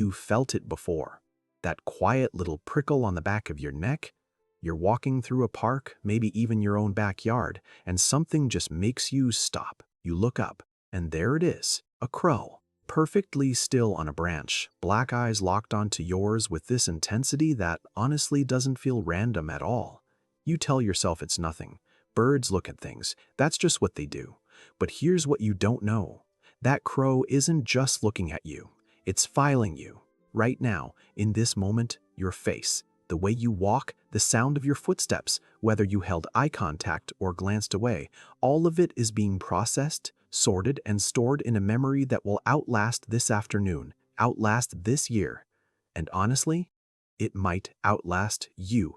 you've felt it before. That quiet little prickle on the back of your neck. You're walking through a park, maybe even your own backyard, and something just makes you stop. You look up, and there it is, a crow, perfectly still on a branch, black eyes locked onto yours with this intensity that honestly doesn't feel random at all. You tell yourself it's nothing. Birds look at things. That's just what they do. But here's what you don't know. That crow isn't just looking at you. It's filing you. Right now, in this moment, your face, the way you walk, the sound of your footsteps, whether you held eye contact or glanced away, all of it is being processed, sorted, and stored in a memory that will outlast this afternoon, outlast this year. And honestly, it might outlast you.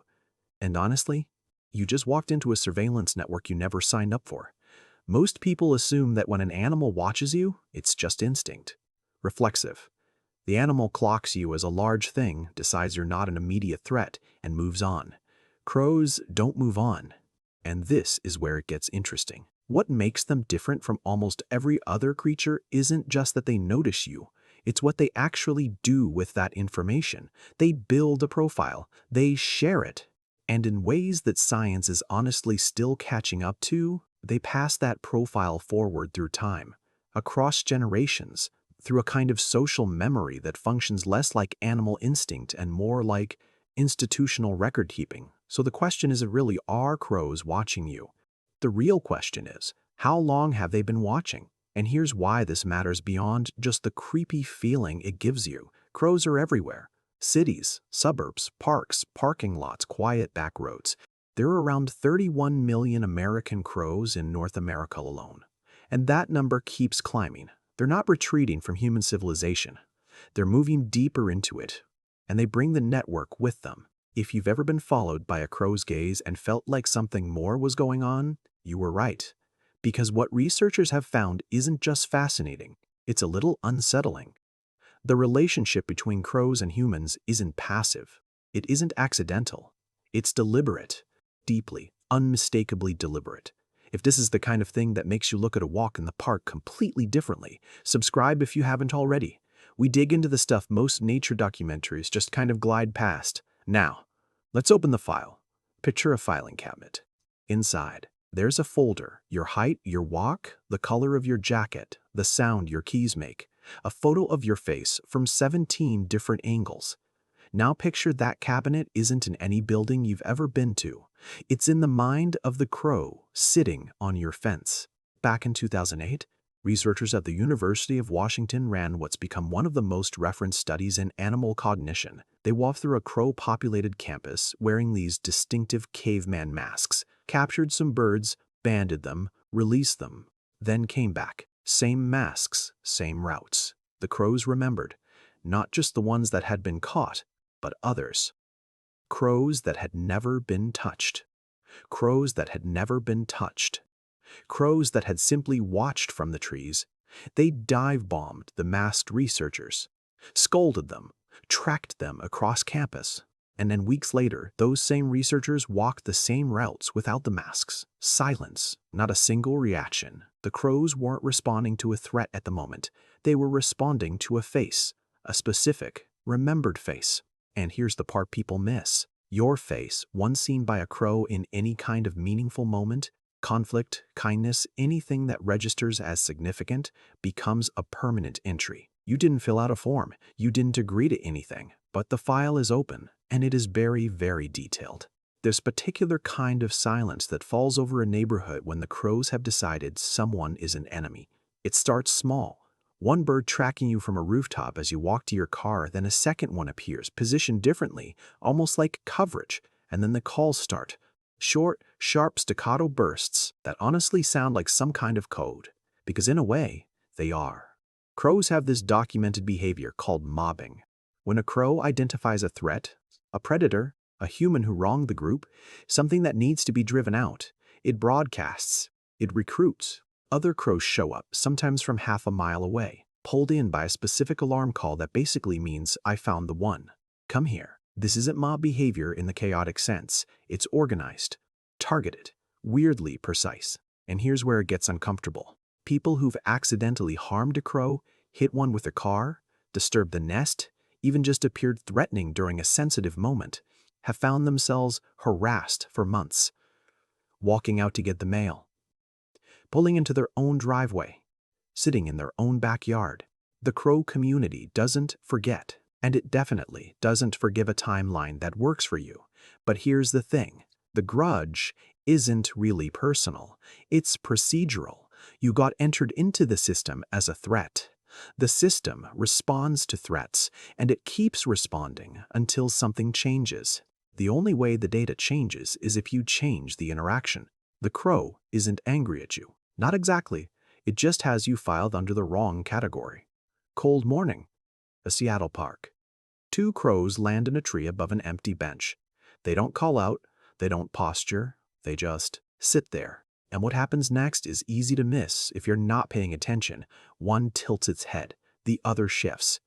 And honestly, you just walked into a surveillance network you never signed up for. Most people assume that when an animal watches you, it's just instinct. Reflexive. The animal clocks you as a large thing, decides you're not an immediate threat, and moves on. Crows don't move on. And this is where it gets interesting. What makes them different from almost every other creature isn't just that they notice you. It's what they actually do with that information. They build a profile. They share it. And in ways that science is honestly still catching up to, they pass that profile forward through time, across generations, through a kind of social memory that functions less like animal instinct and more like institutional record-keeping. So the question isn't really, are crows watching you? The real question is, how long have they been watching? And here's why this matters beyond just the creepy feeling it gives you. Crows are everywhere. Cities, suburbs, parks, parking lots, quiet back roads. There are around 31 million American crows in North America alone. And that number keeps climbing. They're not retreating from human civilization. They're moving deeper into it, and they bring the network with them. If you've ever been followed by a crow's gaze and felt like something more was going on, you were right. Because what researchers have found isn't just fascinating, it's a little unsettling. The relationship between crows and humans isn't passive. It isn't accidental. It's deliberate, deeply, unmistakably deliberate. If this is the kind of thing that makes you look at a walk in the park completely differently, subscribe if you haven't already. We dig into the stuff most nature documentaries just kind of glide past. Now, let's open the file. Picture a filing cabinet. Inside, there's a folder, your height, your walk, the color of your jacket, the sound your keys make, a photo of your face from 17 different angles. Now picture that cabinet isn't in any building you've ever been to. It's in the mind of the crow sitting on your fence. Back in 2008, researchers at the University of Washington ran what's become one of the most referenced studies in animal cognition. They walked through a crow-populated campus wearing these distinctive caveman masks, captured some birds, banded them, released them, then came back. Same masks, same routes. The crows remembered, not just the ones that had been caught, but others. Crows that had never been touched. Crows that had never been touched. Crows that had simply watched from the trees. They dive-bombed the masked researchers, scolded them, tracked them across campus, and then weeks later, those same researchers walked the same routes without the masks. Silence, not a single reaction. The crows weren't responding to a threat at the moment. They were responding to a face, a specific, remembered face. And here's the part people miss. Your face, once seen by a crow in any kind of meaningful moment, conflict, kindness, anything that registers as significant, becomes a permanent entry. You didn't fill out a form. You didn't agree to anything. But the file is open, and it is very, very detailed. There's a particular kind of silence that falls over a neighborhood when the crows have decided someone is an enemy. It starts small. One bird tracking you from a rooftop as you walk to your car, then a second one appears, positioned differently, almost like coverage, and then the calls start. Short, sharp staccato bursts that honestly sound like some kind of code, because in a way, they are. Crows have this documented behavior called mobbing. When a crow identifies a threat, a predator, a human who wronged the group, something that needs to be driven out, it broadcasts, it recruits. Other crows show up, sometimes from half a mile away, pulled in by a specific alarm call that basically means, I found the one. Come here. This isn't mob behavior in the chaotic sense. It's organized, targeted, weirdly precise. And here's where it gets uncomfortable. People who've accidentally harmed a crow, hit one with a car, disturbed the nest, even just appeared threatening during a sensitive moment, have found themselves harassed for months, walking out to get the mail, pulling into their own driveway, sitting in their own backyard. The crow community doesn't forget, and it definitely doesn't forgive a timeline that works for you. But here's the thing. The grudge isn't really personal. It's procedural. You got entered into the system as a threat. The system responds to threats, and it keeps responding until something changes. The only way the data changes is if you change the interaction. The crow isn't angry at you. Not exactly. It just has you filed under the wrong category. Cold morning. A Seattle park. Two crows land in a tree above an empty bench. They don't call out, they don't posture, they just sit there. And what happens next is easy to miss if you're not paying attention. One tilts its head, the other shifts.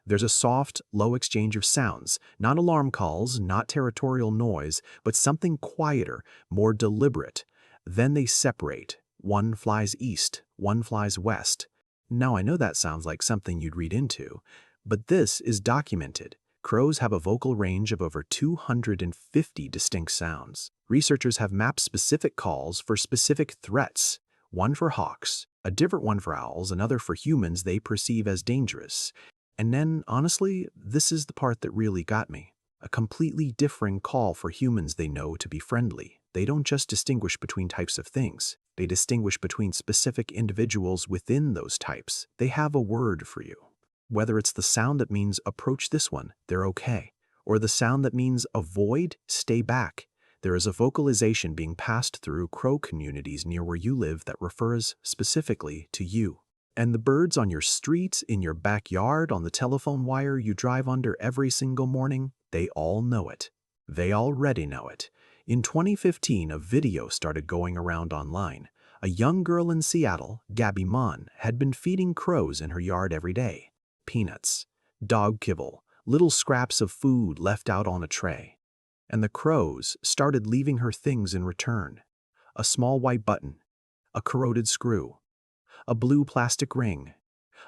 There's a soft, low exchange of sounds, not alarm calls, not territorial noise, but something quieter, more deliberate. Then they separate. One flies east, one flies west. Now I know that sounds like something you'd read into, but this is documented. Crows have a vocal range of over 250 distinct sounds. Researchers have mapped specific calls for specific threats, one for hawks, a different one for owls, another for humans they perceive as dangerous. And then, honestly, this is the part that really got me. A completely different call for humans they know to be friendly. They don't just distinguish between types of things. They distinguish between specific individuals within those types. They have a word for you. Whether it's the sound that means approach this one, they're okay, or the sound that means avoid, stay back. There is a vocalization being passed through crow communities near where you live that refers specifically to you. And the birds on your street, in your backyard, on the telephone wire you drive under every single morning, they all know it. They already know it. In 2015, a video started going around online. A young girl in Seattle, Gabby Mon, had been feeding crows in her yard every day. Peanuts, dog kibble, little scraps of food left out on a tray. And the crows started leaving her things in return. A small white button, a corroded screw, a blue plastic ring,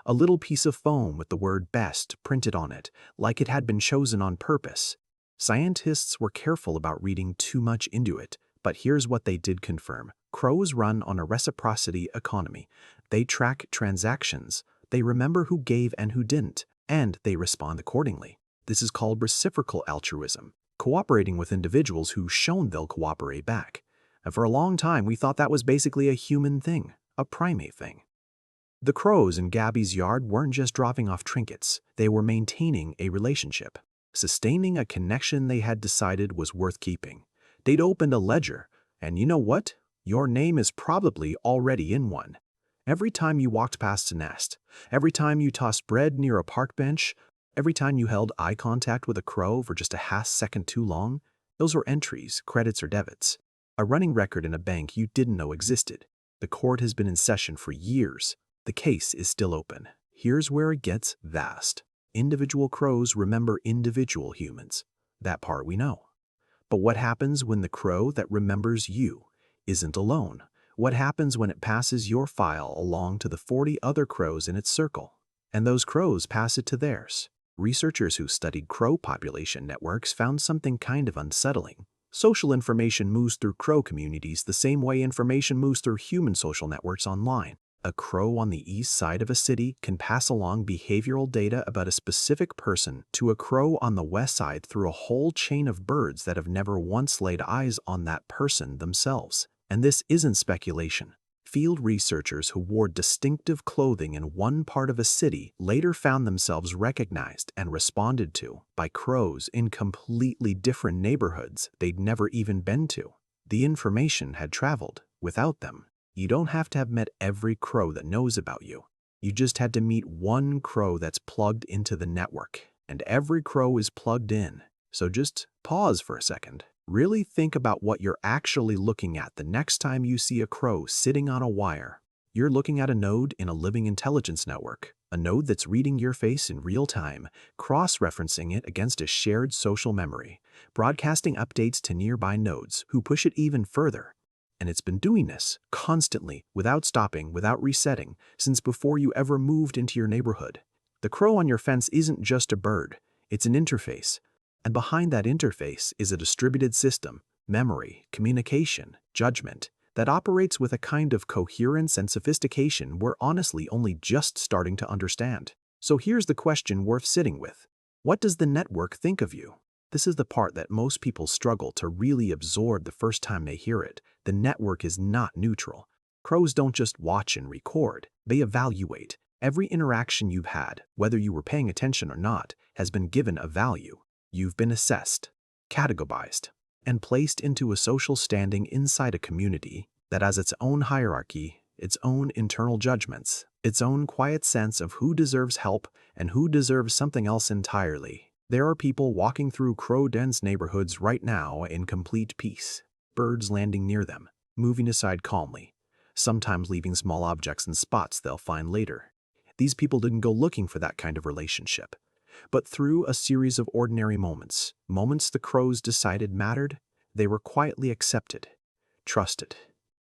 a little piece of foam with the word best printed on it, like it had been chosen on purpose. Scientists were careful about reading too much into it, but here's what they did confirm. Crows run on a reciprocity economy. They track transactions. They remember who gave and who didn't, and they respond accordingly. This is called reciprocal altruism, cooperating with individuals who've shown they'll cooperate back. And for a long time, we thought that was basically a human thing, a primate thing. The crows in Gabby's yard weren't just dropping off trinkets. They were maintaining a relationship, sustaining a connection they had decided was worth keeping. They'd opened a ledger, and you know what? Your name is probably already in one. Every time you walked past a nest, every time you tossed bread near a park bench, every time you held eye contact with a crow for just a half second too long, those were entries, credits, or debits. A running record in a bank you didn't know existed. The court has been in session for years. The case is still open. Here's where it gets vast. Individual crows remember individual humans. That part we know. But what happens when the crow that remembers you isn't alone? What happens when it passes your file along to the 40 other crows in its circle? And those crows pass it to theirs. Researchers who studied crow population networks found something kind of unsettling. Social information moves through crow communities the same way information moves through human social networks online. A crow on the east side of a city can pass along behavioral data about a specific person to a crow on the west side through a whole chain of birds that have never once laid eyes on that person themselves. And this isn't speculation. Field researchers who wore distinctive clothing in one part of a city later found themselves recognized and responded to by crows in completely different neighborhoods they'd never even been to. The information had traveled without them. You don't have to have met every crow that knows about you. You just had to meet one crow that's plugged into the network, and every crow is plugged in. So just pause for a second. Really think about what you're actually looking at the next time you see a crow sitting on a wire. You're looking at a node in a living intelligence network, a node that's reading your face in real time, cross-referencing it against a shared social memory, broadcasting updates to nearby nodes who push it even further. And it's been doing this constantly, without stopping, without resetting, since before you ever moved into your neighborhood. The crow on your fence isn't just a bird. It's an interface. And behind that interface is a distributed system, memory, communication, judgment, that operates with a kind of coherence and sophistication we're honestly only just starting to understand. So here's the question worth sitting with. What does the network think of you? This is the part that most people struggle to really absorb the first time they hear it. The network is not neutral. Crows don't just watch and record, they evaluate. Every interaction you've had, whether you were paying attention or not, has been given a value. You've been assessed, categorized, and placed into a social standing inside a community that has its own hierarchy, its own internal judgments, its own quiet sense of who deserves help and who deserves something else entirely. There are people walking through crow-dense neighborhoods right now in complete peace, birds landing near them, moving aside calmly, sometimes leaving small objects in spots they'll find later. These people didn't go looking for that kind of relationship. But through a series of ordinary moments, moments the crows decided mattered, they were quietly accepted, trusted.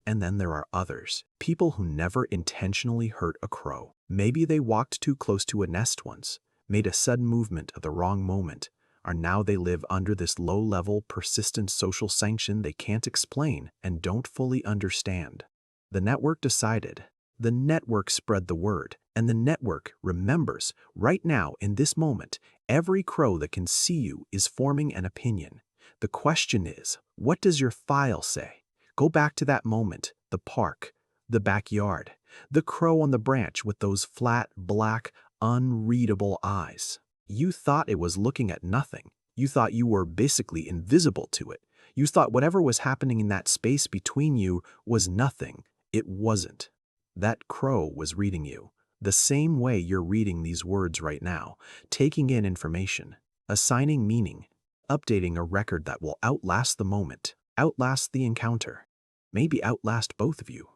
And then there are others, people who never intentionally hurt a crow. Maybe they walked too close to a nest once, made a sudden movement at the wrong moment, or now they live under this low-level, persistent social sanction they can't explain and don't fully understand. The network decided. The network spread the word, and the network remembers, right now in this moment, every crow that can see you is forming an opinion. The question is, what does your file say? Go back to that moment, the park, the backyard, the crow on the branch with those flat, black, unreadable eyes. You thought it was looking at nothing. You thought you were basically invisible to it. You thought whatever was happening in that space between you was nothing. It wasn't. That crow was reading you, the same way you're reading these words right now, taking in information, assigning meaning, updating a record that will outlast the moment, outlast the encounter, maybe outlast both of you.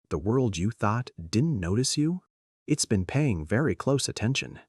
The world you thought didn't notice you, it's been paying very close attention.